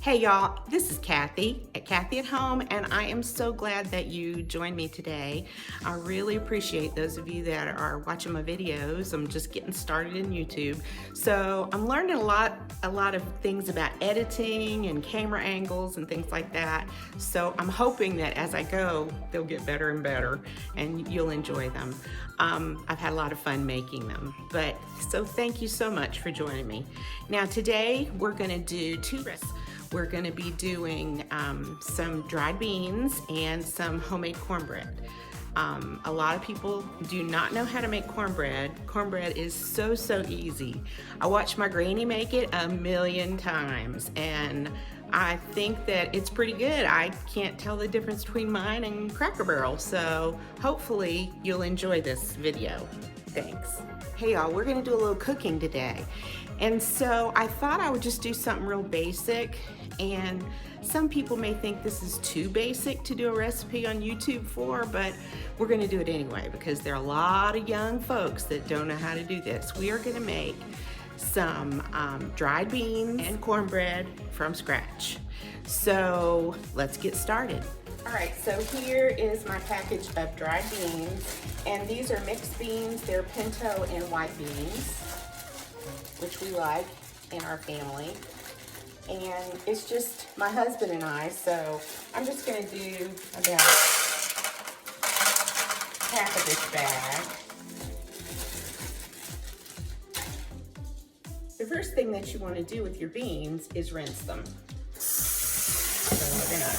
Hey y'all, this is Kathy at Kathy at Home, and I am so glad that you joined me today. I really appreciate those of you that are watching my videos. I'm just getting started in YouTube. So I'm learning a lot of things about editing and camera angles and things like that. So I'm hoping that as I go, they'll get better and better and you'll enjoy them. I've had a lot of fun making them, so thank you so much for joining me. Now today we're gonna do two recipes. We're going to be doing some dried beans and some homemade cornbread. A lot of people do not know how to make cornbread. Cornbread is so easy. I watched my granny make it a million times and I think that it's pretty good. I can't tell the difference between mine and Cracker Barrel, so hopefully you'll enjoy this video. Thanks. Hey y'all, we're gonna do a little cooking today. And so I thought I would just do something real basic, and some people may think this is too basic to do a recipe on YouTube for, but we're gonna do it anyway because there are a lot of young folks that don't know how to do this. We are gonna make some dried beans and cornbread from scratch. So let's get started. All right, so here is my package of dried beans, and these are mixed beans. They're pinto and white beans, which we like in our family. And it's just my husband and I, so I'm just gonna do about half of this bag. The first thing that you want to do with your beans is rinse them. So we're gonna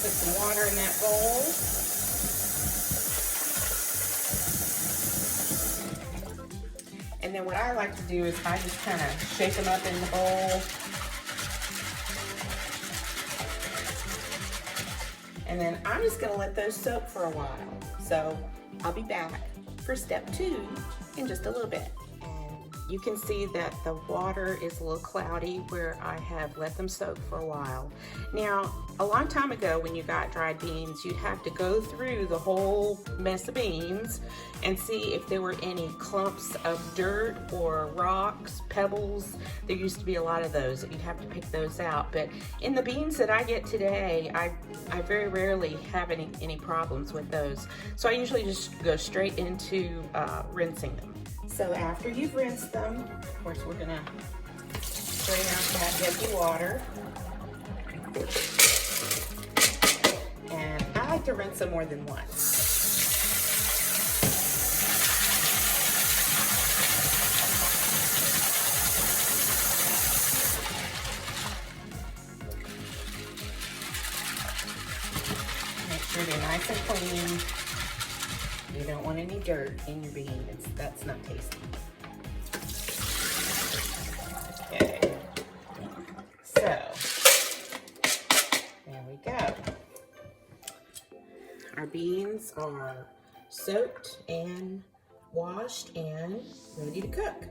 put some water in that bowl. And then what I like to do is I just kind of shake them up in the bowl. And then I'm just gonna let those soak for a while. So I'll be back for step 2 in just a little bit. You can see that the water is a little cloudy where I have let them soak for a while. Now, a long time ago when you got dried beans, you'd have to go through the whole mess of beans and see if there were any clumps of dirt or rocks, pebbles. There used to be a lot of those. You'd have to pick those out. But in the beans that I get today, I very rarely have any problems with those. So I usually just go straight into rinsing them. So after you've rinsed them, of course we're gonna strain out that heavy water. And I like to rinse them more than once. Make sure they're nice and clean. You don't want any dirt in your beans. That's not tasty. Okay. So, there we go. Our beans are soaked and washed and ready to cook.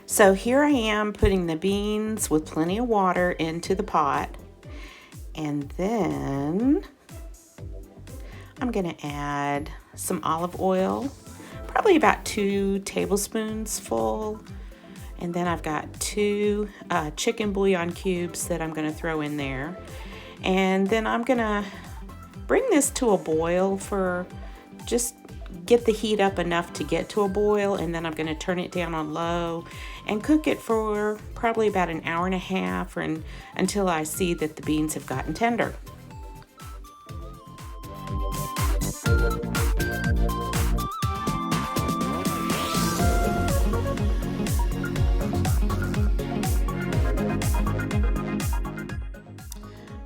So here I am putting the beans with plenty of water into the pot, and then I'm gonna add some olive oil, probably about 2 tablespoons full. And then I've got 2 chicken bouillon cubes that I'm gonna throw in there. And then I'm gonna bring this to a boil for just get the heat up enough to get to a boil, and then I'm gonna turn it down on low and cook it for probably about an hour and a half until I see that the beans have gotten tender.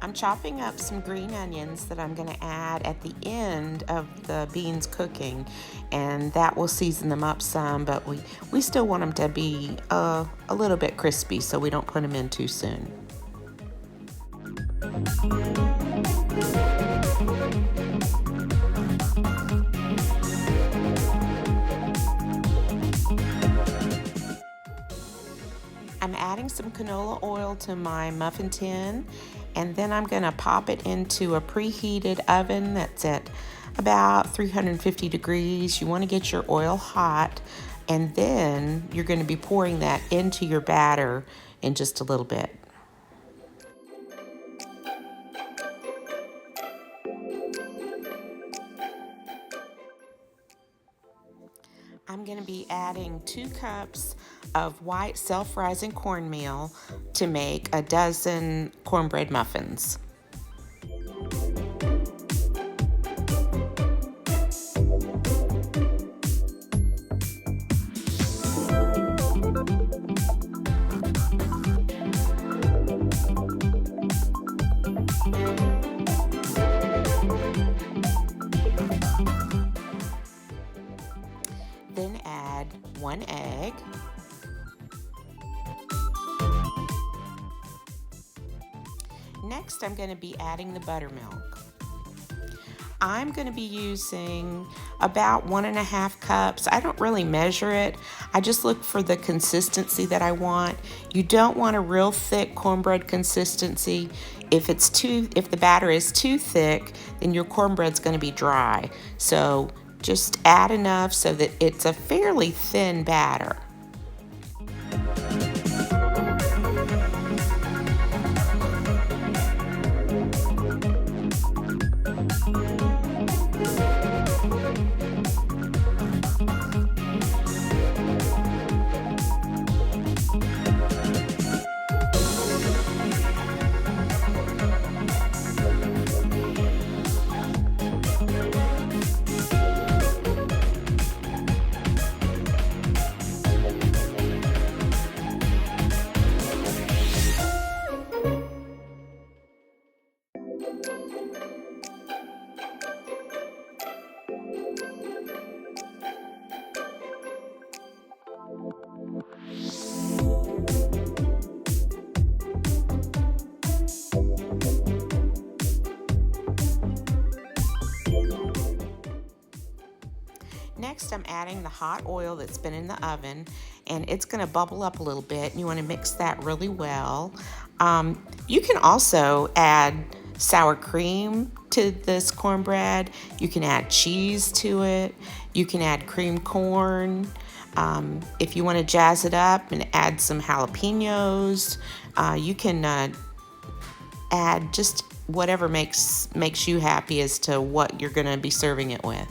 I'm chopping up some green onions that I'm going to add at the end of the beans cooking, and that will season them up some, but we still want them to be a little bit crispy, so we don't put them in too soon. adding some canola oil to my muffin tin, and then I'm going to pop it into a preheated oven that's at about 350 degrees. You want to get your oil hot, and then you're going to be pouring that into your batter in just a little bit. I'm going to be adding 2 cups of white self-rising cornmeal to make a dozen cornbread muffins. Then add 1 egg. Next, I'm going to be adding the buttermilk. I'm going to be using about 1.5 cups. I don't really measure it. I just look for the consistency that I want. You don't want a real thick cornbread consistency. If the batter is too thick, then your cornbread's going to be dry. So just add enough so that it's a fairly thin batter. Next, I'm adding the hot oil that's been in the oven, and it's going to bubble up a little bit, and you want to mix that really well. You can also add sour cream to this cornbread. You can add cheese to it. You can add cream corn. If you want to jazz it up and add some jalapenos, you can add just whatever makes you happy as to what you're going to be serving it with.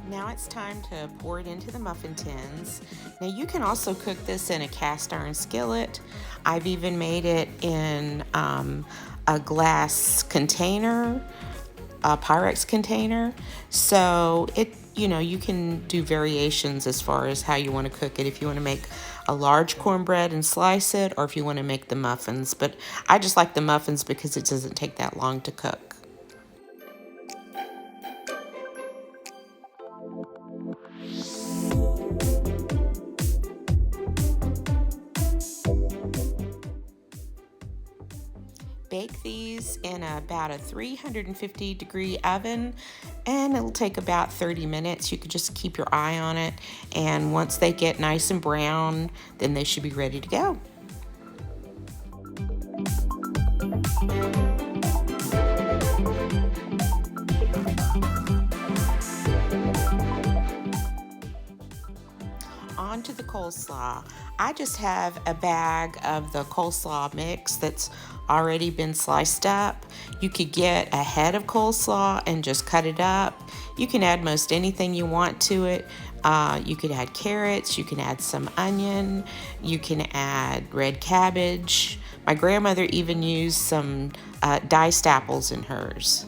Now it's time to pour it into the muffin tins. Now you can also cook this in a cast iron skillet. I've even made it in a glass container, a Pyrex container. So you can do variations as far as how you want to cook it. If you want to make a large cornbread and slice it, or if you want to make the muffins. But I just like the muffins because it doesn't take that long to cook. Bake these in about a 350 degree oven, and it'll take about 30 minutes. You could just keep your eye on it, and once they get nice and brown, then they should be ready to go. On to the coleslaw. I just have a bag of the coleslaw mix that's already been sliced up. You could get a head of coleslaw and just cut it up. You can add most anything you want to it. You could add carrots, you can add some onion, you can add red cabbage. My grandmother even used some diced apples in hers.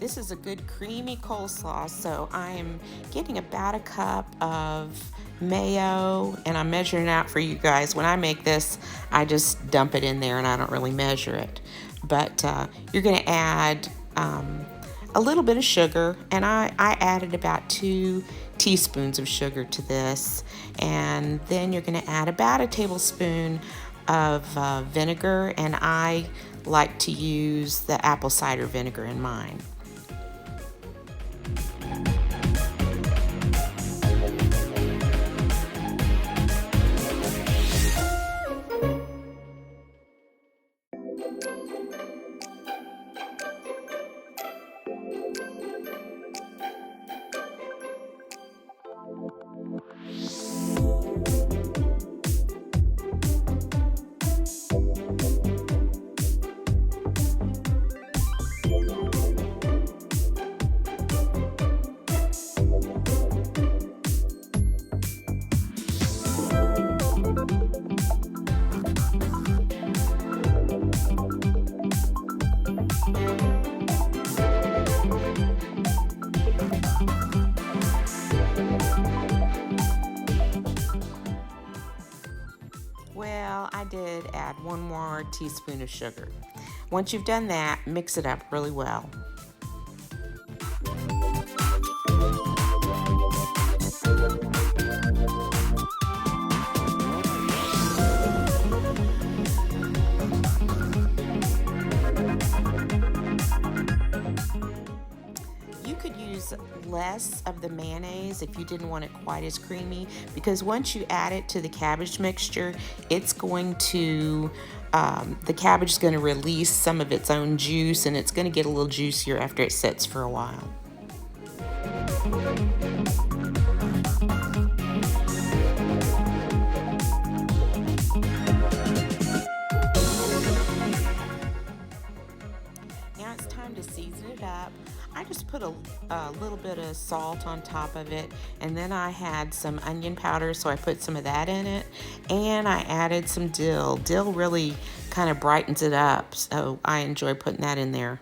This is a good creamy coleslaw, so I am getting about a cup of mayo, and I'm measuring it out for you guys. When I make this, I just dump it in there and I don't really measure it. But you're going to add a little bit of sugar, and I added about 2 teaspoons of sugar to this. And then you're going to add about a tablespoon of vinegar, and I like to use the apple cider vinegar in mine. Well, I did add 1 more teaspoon of sugar. Once you've done that, mix it up really well. You could use less of the mayonnaise if you didn't want it quite as creamy, because once you add it to the cabbage mixture, it's going to, the cabbage is going to release some of its own juice, and it's going to get a little juicier after it sits for a while. Now it's time to season it up. I just put a little bit of salt on top of it, and then I had some onion powder, so I put some of that in it, and I added some dill. Dill really kind of brightens it up, so I enjoy putting that in there.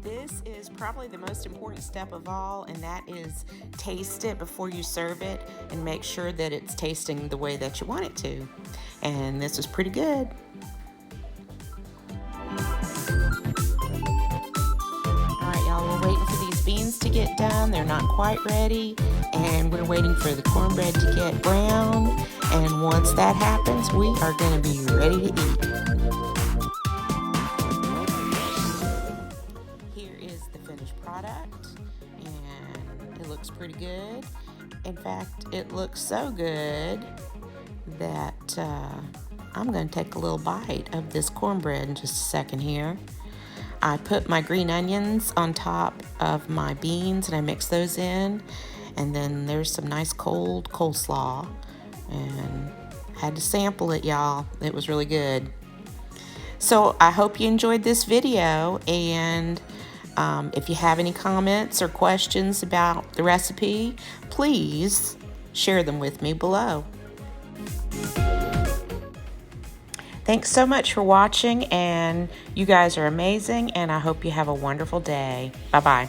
This is probably the most important step of all, and that is taste it before you serve it and make sure that it's tasting the way that you want it to. And this is pretty good. Alright, y'all, we're waiting for these beans to get done. They're not quite ready, and we're waiting for the cornbread to get brown. And once that happens, we are going to be ready to eat. Product, and it looks pretty good. In fact, it looks so good that I'm going to take a little bite of this cornbread in just a second here. I put my green onions on top of my beans and I mix those in, and then there's some nice cold coleslaw, and had to sample it, y'all. It was really good. So I hope you enjoyed this video, and if you have any comments or questions about the recipe, please share them with me below. Thanks so much for watching, and you guys are amazing, and I hope you have a wonderful day. Bye-bye.